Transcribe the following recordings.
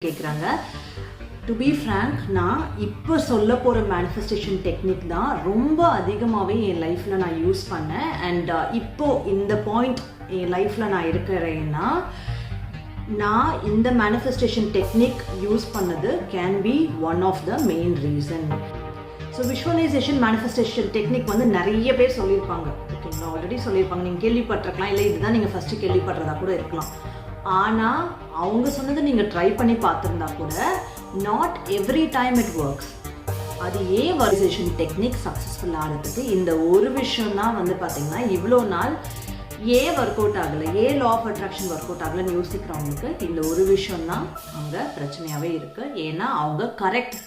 கேட்குறாங்க. To be frank, நான் இப்போ சொல்ல போகிற மேனிஃபெஸ்டேஷன் டெக்னிக் தான் ரொம்ப அதிகமாகவே என் லைஃப்பில் நான் யூஸ் பண்ணேன். அண்ட் இப்போது இந்த பாயிண்ட் என் லைஃப்பில் நான் இருக்கிறேன்னா, நான் இந்த மேனிஃபெஸ்டேஷன் டெக்னிக் யூஸ் பண்ணது can be one of the main reason. So visualisation manifestation technique வந்து நிறைய பேர் சொல்லியிருப்பாங்க, ஓகேங்களா, ஆல்ரெடி சொல்லியிருப்பாங்க, நீங்கள் கேள்விப்பட்டிருக்கலாம், இல்லை இதுதான் நீங்கள் ஃபஸ்ட்டு கேள்விப்படுறதா கூட இருக்கலாம். ஆனால் அவங்க சொன்னதை நீங்கள் ட்ரை பண்ணி பார்த்துருந்தா கூட not every time it works. அது ஏன் விஷுவலைசேஷன் டெக்னிக் சக்ஸஸ்ஃபுல் ஆகிறதுக்கு இந்த ஒரு விஷயம் தான் வந்து பார்த்திங்கன்னா இவ்வளோ நாள் ஏன் ஒர்க் அவுட் ஆகலை, ஏன் law of attraction work out ஆகலைன்னு யோசிக்கிறவங்களுக்கு இந்த ஒரு விஷயம்தான் அங்கே பிரச்சனையாகவே இருக்குது. ஏன்னா அவங்க கரெக்ட்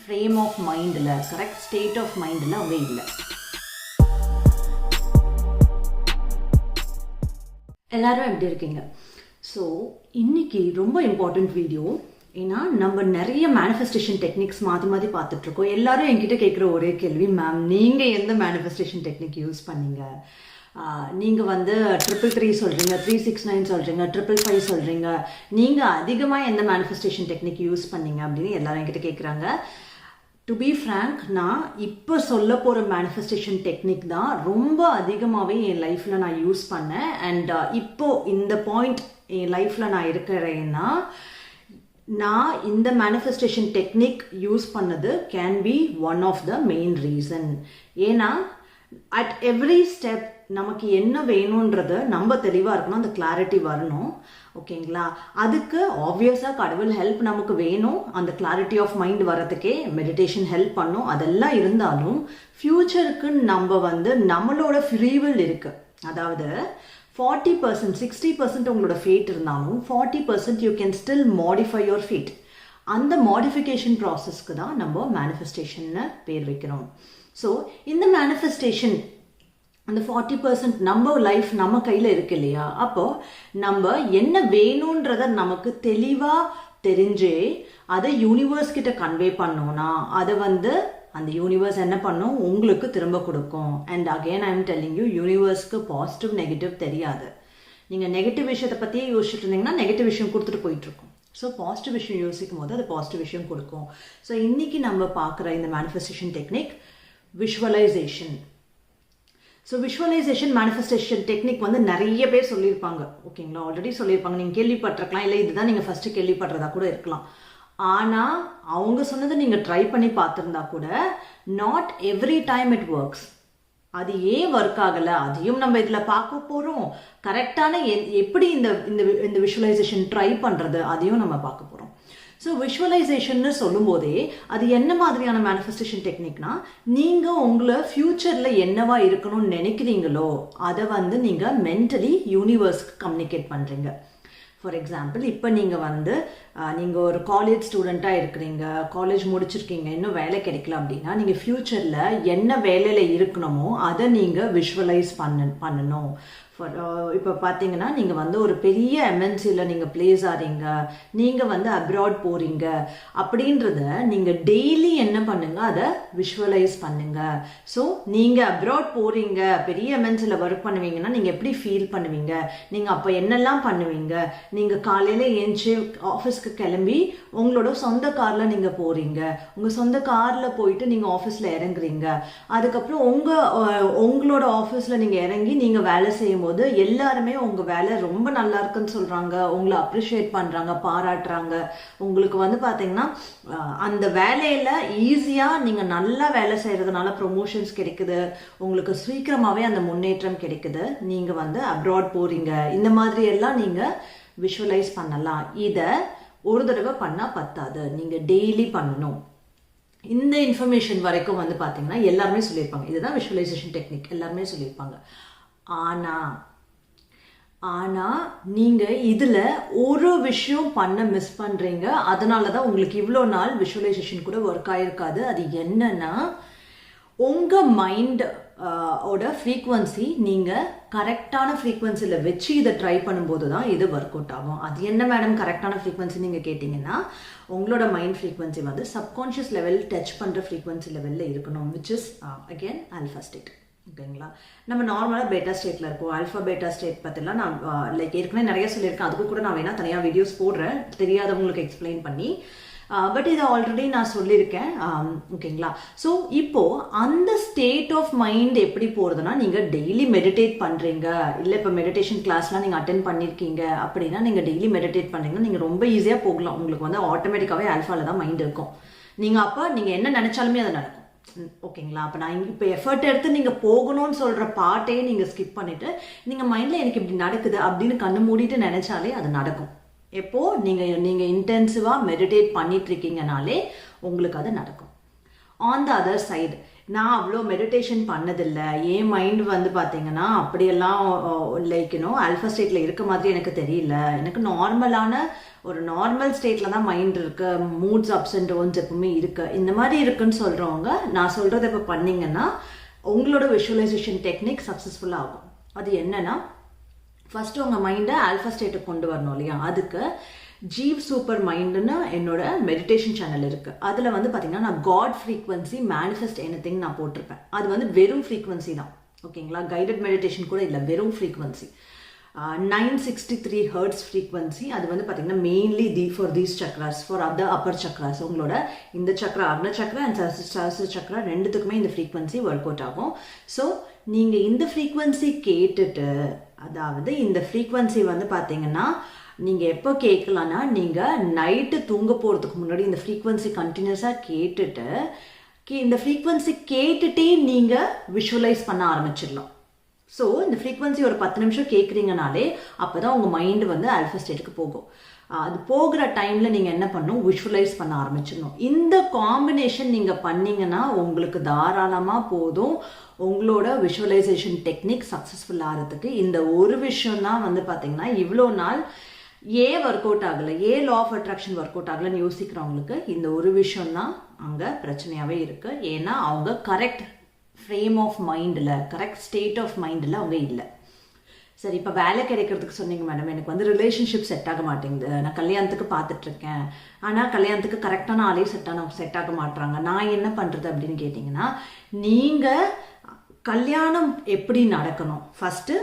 ஃப்ரேம் ஆஃப் மைண்டில், கரெக்ட் ஸ்டேட் ஆஃப் மைண்டில் அவங்க இல்லை. எல்லாரும் எப்படி இருக்கீங்க? ஸோ இன்னைக்கு ரொம்ப இம்பார்ட்டண்ட் வீடியோ. ஏன்னா நம்ம நிறைய மேனிஃபெஸ்டேஷன் டெக்னிக்ஸ் மாற்றி மாற்றி பார்த்துட்ருக்கோம். எல்லாரும் என்கிட்ட கேட்குற ஒரே கேள்வி, மேம் நீங்கள் எந்த மேனிஃபெஸ்டேஷன் டெக்னிக் யூஸ் பண்ணீங்க? நீங்கள் வந்து 333 சொல்கிறீங்க, 369 சொல்கிறீங்க, 555 சொல்கிறீங்க, நீங்கள் அதிகமாக எந்த மேனிஃபெஸ்டேஷன் டெக்னிக் யூஸ் பண்ணீங்க அப்படின்னு எல்லாரும் என்கிட்ட கேட்குறாங்க. டு பி ஃப்ராங்க், நான் இப்போ சொல்ல போகிற மேனிஃபெஸ்டேஷன் டெக்னிக் தான் ரொம்ப அதிகமாகவே என் லைஃப்பில் நான் யூஸ் பண்ணேன். அண்ட் இப்போது இந்த பாயிண்ட் என் லைஃப்பில் நான் இருக்கிறேன்னா, நான் இந்த மேனிஃபெஸ்டேஷன் டெக்னிக் யூஸ் பண்ணது can be one of the main reason. ஏன்னா அட் எவ்ரி ஸ்டெப் நமக்கு என்ன வேணுன்றத நம்ம தெளிவாக இருக்கணும், அந்த கிளாரிட்டி வரணும், ஓகேங்களா. அதுக்கு ஆப்வியஸாக கடவுள் ஹெல்ப் நமக்கு வேணும், அந்த கிளாரிட்டி ஆஃப் மைண்ட் வரதுக்கே மெடிடேஷன் ஹெல்ப் பண்ணும். அதெல்லாம் இருந்தாலும் ஃப்யூச்சருக்கு நம்ம வந்து நம்மளோட ஃப்ரீவில் இருக்குது. அதாவது 40%, 60% உங்களோட ஃபேட் இருந்தாலும் 40% you can still modify your fate. அந்த மாடிஃபிகேஷன் ப்ராசஸ்க்கு தான் நம்ம மேனிஃபெஸ்டேஷன்னு பேர் வைக்கிறோம். ஸோ இந்த மேனிஃபெஸ்டேஷன் அந்த 40% நம்ம லைஃப் நம்ம கையில் இருக்கு இல்லையா, அப்போது நம்ம என்ன வேணுன்றத நமக்கு தெளிவாக தெரிஞ்சே அதை யூனிவர்ஸ் கிட்ட கன்வே பண்ணோன்னா அதை வந்து அந்த யூனிவர்ஸ் என்ன பண்ணும், உங்களுக்கு திரும்ப கொடுக்கும். And again I am telling you, யூனிவர்ஸ்க்கு பாசிட்டிவ் நெகட்டிவ் தெரியாது. நீங்கள் நெகட்டிவ் விஷயத்தை பற்றியே யோசிச்சுட்டு இருந்தீங்கன்னா நெகட்டிவ் விஷயம் கொடுத்துட்டு போயிட்டுருக்கும். ஸோ பாசிட்டிவ் விஷயம் யோசிக்கும் போது அது பாசிட்டிவ் விஷயம் கொடுக்கும். ஸோ இன்றைக்கி நம்ம பார்க்குற இந்த manifestation technique visualisation. So visualisation manifestation technique வந்து நிறைய பேர் சொல்லியிருப்பாங்க, ஓகேங்களா, ஆல்ரெடி சொல்லியிருப்பாங்க, நீங்கள் கேள்விப்பட்டிருக்கலாம், இல்லை இதுதான் நீங்கள் ஃபஸ்ட்டு கேள்விப்படுறதா கூட இருக்கலாம். ஆனால் அவங்க சொன்னதை நீங்கள் ட்ரை பண்ணி பார்த்துருந்தா கூட not every time it works. அது ஏன் ஒர்க் ஆகலை அதையும் நம்ம இதில் பார்க்க போகிறோம். கரெக்டான எப்படி இந்த விஷுவலைசேஷன் ட்ரை பண்ணுறது அதையும் நம்ம பார்க்க போகிறோம். ஸோ விஷுவலைசேஷன்னு சொல்லும் போதே அது என்ன மாதிரியான மேனிஃபெஸ்டேஷன் டெக்னிக்னா, நீங்கள் உங்களை ஃப்யூச்சரில் என்னவா இருக்கணும்னு நினைக்கிறீங்களோ அதை வந்து நீங்கள் மென்டலி யூனிவர்ஸ்க்கு கம்யூனிகேட் பண்ணுறீங்க. ஃபார் எக்ஸாம்பிள், இப்போ நீங்கள் ஒரு காலேஜ் ஸ்டூடெண்ட்டாக இருக்கிறீங்க, காலேஜ் முடிச்சிருக்கீங்க, இன்னும் வேலை கிடைக்கல அப்படின்னா நீங்கள் ஃப்யூச்சரில் என்ன வேலையில் இருக்கணுமோ அதை நீங்கள் விஷுவலைஸ் பண்ணணும். இப்போ பார்த்தீங்கன்னா நீங்கள் வந்து ஒரு பெரிய எம்என்சியில் நீங்கள் பிளேஸ் ஆகிறீங்க, நீங்கள் வந்து அப்ராட் போகிறீங்க அப்படின்றத நீங்கள் டெய்லி என்ன பண்ணுங்க, அதை விஷுவலைஸ் பண்ணுங்க. ஸோ நீங்கள் அப்ராட் போகிறீங்க, பெரிய எம்என்சியில் ஒர்க் பண்ணுவீங்கன்னா நீங்கள் எப்படி ஃபீல் பண்ணுவீங்க, நீங்கள் அப்போ என்னெல்லாம் பண்ணுவீங்க, நீங்கள் காலையில் ஏஞ்சி ஆஃபீஸ்க்கு கிளம்பி உங்களோட சொந்த காரில் நீங்கள் போகிறீங்க, உங்கள் சொந்த காரில் போயிட்டு நீங்கள் ஆஃபீஸில் இறங்குறீங்க, அதுக்கப்புறம் உங்களோட ஆஃபீஸில் நீங்கள் இறங்கி நீங்கள் வேலை செய்யும் போது எல்லாருமே உங்கள் வேலை ரொம்ப நல்லா இருக்குன்னு சொல்கிறாங்க, உங்களை அப்ரிஷியேட் பண்ணுறாங்க, பாராட்டுறாங்க. உங்களுக்கு வந்து பார்த்தீங்கன்னா அந்த வேலையில் ஈஸியாக நீங்கள் நல்லா வேலை செய்கிறதுனால ப்ரொமோஷன்ஸ் கிடைக்குது, உங்களுக்கு சீக்கிரமாகவே அந்த முன்னேற்றம் கிடைக்குது, நீங்கள் வந்து அப்ராட் போகிறீங்க. இந்த மாதிரி எல்லாம் நீங்கள் விஷுவலைஸ் பண்ணலாம். இதை ஒரு தடவை பண்ணால் பத்தாது, நீங்கள் டெய்லி பண்ணணும். இந்த இன்ஃபர்மேஷன் வரைக்கும் வந்து பார்த்தீங்கன்னா எல்லாருமே சொல்லியிருப்பாங்க, இதுதான் விஷுவலைசேஷன் டெக்னிக் எல்லாருமே சொல்லியிருப்பாங்க. ஆனால் நீங்கள் இதில் ஒரு விஷயம் பண்ண மிஸ் பண்ணுறீங்க. அதனால தான் உங்களுக்கு இவ்வளோ நாள் விஷுவலைசேஷன் கூட ஒர்க் ஆகிருக்காது. அது என்னன்னா, உங்கள் மைண்ட் ஓட ஃப்ரீக்வன்சி நீங்கள் கரெக்டான ஃப்ரீக்வன்சியில் வச்சு இதை ட்ரை பண்ணும்போது தான் இது ஒர்க் அவுட் ஆகும். அது என்ன மேடம் கரெக்டான ஃப்ரீக்வன்சி நீங்கள் கேட்டிங்கன்னா, உங்களோட மைண்ட் ஃப்ரீக்வன்சி வந்து சப்கான்ஷியஸ் லெவல் டச் பண்ணுற ஃப்ரீக்வன்சி லெவலில் இருக்கணும், which is again alpha state. ஓகேங்களா? நம்ம நார்மலாக பேட்டா ஸ்டேட்டில் இருக்கோம். ஆல்ஃபா பேட்டா ஸ்டேட் பற்றிலாம் நான் லைக் ஏற்கனவே நிறைய சொல்லியிருக்கேன். அதுக்கு கூட நான் வேணால் தனியாக வீடியோஸ் போடுறேன் தெரியாதவங்களுக்கு எக்ஸ்பிளைன் பண்ணி. பட் இதை ஆல்ரெடி நான் சொல்லியிருக்கேன். ஓகேங்களா? ஸோ இப்போது அந்த ஸ்டேட் ஆஃப் மைண்ட் எப்படி போகிறதுனா, நீங்கள் டெய்லி மெடிடேட் பண்ணுறீங்க, இல்லை இப்போ மெடிடேஷன் கிளாஸ்லாம் நீங்கள் அட்டென்ட் பண்ணியிருக்கீங்க அப்படின்னா, நீங்கள் டெய்லி மெடிடேட் பண்ணுறீங்கன்னா நீங்கள் ரொம்ப ஈஸியாக போகலாம். உங்களுக்கு வந்து ஆட்டோமேட்டிக்காகவே ஆல்ஃபாவில் தான் மைண்ட் இருக்கும். நீங்கள் அப்போ நீங்கள் என்ன நினச்சாலுமே அது நடக்கும். ஓகேங்களா? அப்போ நான் இப்போ எஃபர்ட் எடுத்து நீங்கள் போகணும்னு சொல்கிற பாட்டையே நீங்கள் ஸ்கிப் பண்ணிவிட்டு நீங்கள் மைண்டில் எனக்கு இப்படி நடக்குது அப்படின்னு கண்ணு மூடிட்டு நினச்சாலே அது நடக்கும். எப்போ நீங்கள் இன்டென்சிவாக மெடிடேட் பண்ணிட்டு இருக்கீங்கனாலே உங்களுக்கு அது நடக்கும். ஆன் த அதர் சைடு, நான் அவ்வளோ மெடிடேஷன் பண்ணதில்லை, என் மைண்ட் வந்து பார்த்தீங்கன்னா அப்படியெல்லாம் லைக் ஆல்ஃபா ஸ்டேட்டில் இருக்க மாதிரி எனக்கு தெரியல, எனக்கு ஒரு நார்மல் ஸ்டேட்டில் தான் மைண்ட் இருக்கு, மூட்ஸ் அப்ஸ் அண்ட் டவுன்ஸ் எப்பவுமே இருக்கு, இந்த மாதிரி இருக்குன்னு சொல்கிறவங்க நான் சொல்கிறத இப்போ பண்ணிங்கன்னா உங்களோட விஷுவலைசேஷன் டெக்னிக் சக்ஸஸ்ஃபுல்லாக ஆகும். அது என்னன்னா, ஃபர்ஸ்ட் உங்கள் மைண்டை ஆல்ஃபா ஸ்டேட்டுக்கு கொண்டு வரணும் இல்லையா? அதுக்கு ஜீவ் சூப்பர் மைண்டுன்னு என்னோட மெடிடேஷன் சேனல் இருக்குது. அதில் வந்து பார்த்தீங்கன்னா நான் காட் ஃப்ரீக்வன்சி மேனிஃபெஸ்ட் எனிதிங் நான் போட்டிருப்பேன். அது வந்து வெறும் ஃப்ரீக்வன்சி தான். ஓகேங்களா? கைடட் மெடிடேஷன் கூட இல்லை, வெறும் ஃப்ரீக்வன்சி 963 ஹெர்ட்ஸ் ஃப்ரீக்வன்சி. அது வந்து பார்த்தீங்கன்னா mainly for these chakras, for other upper chakras. உங்களோட இந்த சக்ரா, அர்ண சக்ரா அண்ட் சஹஸ்ர சக்ரா ரெண்டுத்துக்குமே இந்த ஃப்ரீக்வன்சி ஒர்க் அவுட் ஆகும். ஸோ நீங்கள் இந்த ஃப்ரீக்வன்சி கேட்டுட்டு, அதாவது இந்த ஃப்ரீக்வன்சி வந்து பார்த்தீங்கன்னா நீங்கள் எப்போ கேட்கலான்னா, நீங்கள் நைட்டு தூங்க போகிறதுக்கு முன்னாடி இந்த ஃப்ரீக்வன்சி கண்டினியூஸாக கேட்டுட்டு, இந்த ஃப்ரீக்வன்சி கேட்டுட்டே நீங்கள் விஷுவலைஸ் பண்ண ஆரம்பிச்சிடலாம். ஸோ இந்த ஃப்ரீக்வன்சி ஒரு 10 நிமிஷம் கேட்குறீங்கனாலே அப்போ தான் உங்கள் மைண்டு வந்து ஆல்ஃபா ஸ்டேட்டுக்கு போகும். அது போகிற டைமில் நீங்கள் என்ன பண்ணணும், விஷுவலைஸ் பண்ண ஆரம்பிச்சிடணும். இந்த காம்பினேஷன் நீங்கள் பண்ணிங்கன்னா உங்களுக்கு தாராளமாக போதும் உங்களோட விஷுவலைசேஷன் டெக்னிக் சக்ஸஸ்ஃபுல் ஆகிறதுக்கு. இந்த ஒரு விஷயம் தான் வந்து பார்த்தீங்கன்னா இவ்வளோ நாள் ஏன் ஒர்க் அவுட் ஆகலை, ஏன் law of attraction work out ஆகலைன்னு யோசிக்கிறவங்களுக்கு இந்த ஒரு விஷயம் தான் அங்கே பிரச்சனையாகவே இருக்குது. ஏன்னா அவங்க கரெக்ட் ஃப்ரேம் ஆஃப் மைண்டில், கரெக்ட் ஸ்டேட் ஆஃப் மைண்டில் அவங்க இல்லை. சரி, இப்போ வேலை கிடைக்கிறதுக்கு சொன்னீங்க மேடம், எனக்கு வந்து ரிலேஷன்ஷிப் செட் ஆக மாட்டேங்குது, நான் கல்யாணத்துக்கு பார்த்துட்ருக்கேன், ஆனால் கல்யாணத்துக்கு கரெக்டான ஆளே செட் ஆக மாட்டுறாங்க, நான் என்ன பண்ணுறது அப்படின்னு கேட்டிங்கன்னா, நீங்கள் கல்யாணம் எப்படி நடக்கணும், ஃபஸ்ட்டு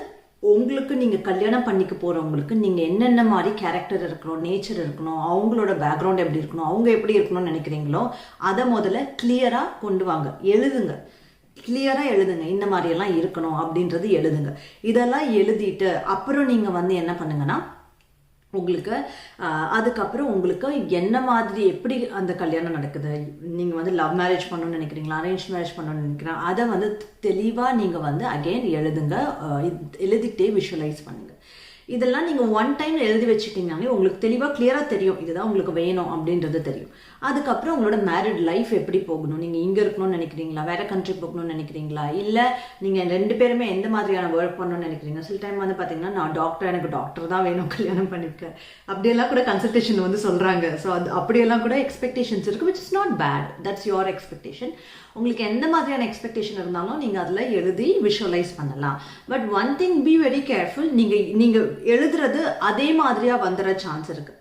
உங்களுக்கு நீங்கள் கல்யாணம் பண்ணிக்க போகிறவங்களுக்கு நீங்கள் என்னென்ன மாதிரி கேரக்டர் இருக்கணும், நேச்சர் இருக்கணும், அவங்களோட பேக்ரவுண்ட் எப்படி இருக்கணும், அவங்க எப்படி இருக்கணும்னு நினைக்கிறீங்களோ அதை முதல்ல கிளியராக கொண்டு வாங்க. எழுதுங்க, கிளியராக எழுதுங்க, இந்த மாதிரியெல்லாம் இருக்கணும் அப்படின்றது எழுதுங்க. இதெல்லாம் எழுதிட்டு அப்புறம் நீங்கள் வந்து என்ன பண்ணுங்கன்னா, உங்களுக்கு அதுக்கப்புறம் உங்களுக்கு என்ன மாதிரி எப்படி அந்த கல்யாணம் நடக்குது, நீங்கள் வந்து லவ் மேரேஜ் பண்ணணும்னு நினைக்கிறீங்களா, அரேஞ்ச் மேரேஜ் பண்ணணும்னு நினைக்கிறேன், அதை வந்து தெளிவாக நீங்கள் வந்து அகெயின் எழுதுங்க. எழுதிட்டே விஷுவலைஸ் பண்ணுங்கள். இதெல்லாம் நீங்கள் ஒன் டைம் எழுதி வச்சுக்கிட்டீங்கன்னாலே உங்களுக்கு தெளிவாக கிளியராக தெரியும் இதுதான் உங்களுக்கு வேணும் அப்படின்றது தெரியும். அதுக்கப்புறம் உங்களோட மேரிட் லைஃப் எப்படி போகணும், நீங்கள் இங்கே இருக்கணும்னு நினைக்கிறீங்களா, வேறு கண்ட்ரி போகணும்னு நினைக்கிறீங்களா, இல்லை நீங்கள் ரெண்டு பேருமே எந்த மாதிரியான ஒர்க் பண்ணணும்னு நினைக்கிறீங்க. சில டைம் வந்து பார்த்தீங்கன்னா நான் எனக்கு டாக்டர் தான் வேணும், கல்யாணம் பண்ணியிருக்கேன், அப்படியெல்லாம் கூட கன்சல்டேஷன் வந்து சொல்கிறாங்க. ஸோ அது அப்படியெல்லாம் கூட எக்ஸ்பெக்டேஷன்ஸ் இருக்குது, which is not bad, that's your expectation. உங்களுக்கு எந்த மாதிரியான எக்ஸ்பெக்டேஷன் இருந்தாலும் நீங்கள் அதில் எழுதி விஷுவலைஸ் பண்ணலாம். But one thing, be very careful, நீங்கள் எழுதுறது அதே மாதிரியாக வந்துடுற சான்ஸ் இருக்குது.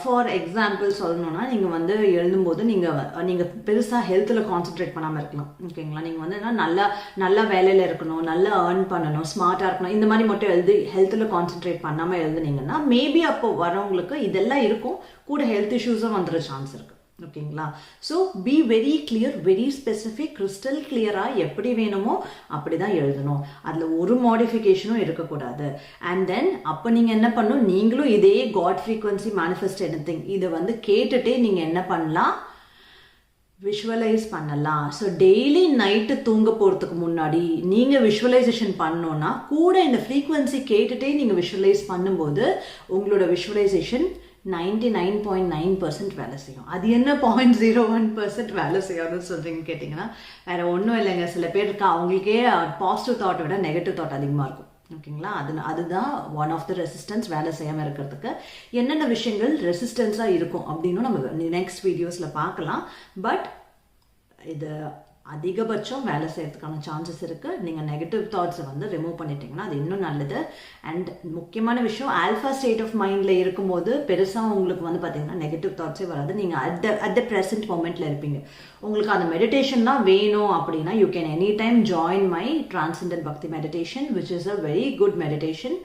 ஃபார் எக்ஸாம்பிள் சொல்லணும்னா, நீங்கள் வந்து எழுதும்போது நீங்கள் பெருசாக ஹெல்த்தில் கான்சென்ட்ரேட் பண்ணாமல் இருக்கலாம். ஓகேங்களா? நீங்கள் வந்து நல்லா வேலையில் இருக்கணும், நல்லா ஏர்ன் பண்ணணும், ஸ்மார்ட்டாக இருக்கணும், இந்த மாதிரி மட்டும் எழுதி ஹெல்த்தில் கான்சென்ட்ரேட் பண்ணாமல் எழுதுனீங்கன்னா மேபி அப்போ வரவங்களுக்கு இதெல்லாம் இருக்கும், கூட ஹெல்த் இஷ்யூஸும் வந்துடுற சான்ஸ் இருக்குது. ஓகேங்களா? So be very clear, very specific, crystal கிளியராக எப்படி வேணுமோ அப்படி தான் எழுதணும். அதில் ஒரு மாடிஃபிகேஷனும் இருக்கக்கூடாது. அண்ட் தென் அப்போ நீங்கள் என்ன பண்ணணும், நீங்களும் இதே காட் ஃப்ரீக்வன்சி மேனிஃபெஸ்ட் எனிதிங் இதை வந்து கேட்டுட்டே நீங்கள் என்ன பண்ணலாம், விஷுவலைஸ் பண்ணலாம். ஸோ டெய்லி நைட்டு தூங்க போகிறதுக்கு முன்னாடி நீங்கள் விஷுவலைசேஷன் பண்ணோன்னா கூட இந்த ஃப்ரீக்வன்சி கேட்டுட்டே நீங்கள் விஷுவலைஸ் பண்ணும்போது உங்களோட விஷுவலைசேஷன் 99.9% வேலை செய்யும். அது என்ன 0.01% வேலை செய்யாதுன்னு சொல்கிறீங்கன்னு கேட்டிங்கன்னா வேறு ஒன்றும் இல்லைங்க. சில பேர் இருக்கா, அவங்களுக்கே பாசிட்டிவ் தாட்டை விட நெகட்டிவ் தாட் அதிகமாக இருக்கும். ஓகேங்களா? அதுதான் ஒன் ஆஃப் த ரெசிஸ்டன்ஸ் வேலை செய்யாமல் இருக்கிறதுக்கு. என்னென்ன விஷயங்கள் ரெசிஸ்டன்ஸாக இருக்கும் அப்படின்னு நம்ம நெக்ஸ்ட் வீடியோஸில் பார்க்கலாம். பட் இது அதிகபட்சம் வேலை செய்யறதுக்கான சான்சஸ் இருக்குது. நீங்கள் நெகட்டிவ் தாட்ஸை வந்து ரிமூவ் பண்ணிட்டீங்கன்னா அது இன்னும் நல்லது. அண்ட் முக்கியமான விஷயம், ஆல்ஃபா ஸ்டேட் ஆஃப் மைண்டில் இருக்கும்போது பெருசாக உங்களுக்கு வந்து பார்த்தீங்கன்னா நெகட்டிவ் தாட்ஸே வராது. நீங்கள் அட் த ப்ரெசன்ட் மொமெண்ட்டில் இருப்பீங்க. உங்களுக்கு அந்த மெடிடேஷன் தான் வேணும் அப்படின்னா you can any time join my transcendent bhakti meditation, which is a very good meditation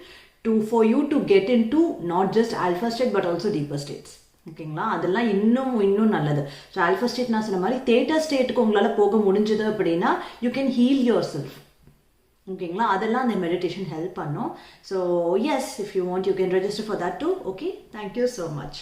for you to get into not just alpha state but also deeper states. ஓகேங்களா? அதெல்லாம் இன்னும் நல்லது. ஸோ ஆல்ஃபா ஸ்டேட் நான் சொன்ன மாதிரி தேட்டா ஸ்டேட்டுக்கு உங்களால் போக முடிஞ்சது அப்படின்னா you can heal yourself. ஓகேங்களா? அதெல்லாம் அந்த மெடிடேஷன் ஹெல்ப் பண்ணும். So yes, if you want you can register for that too. Okay, thank you so much.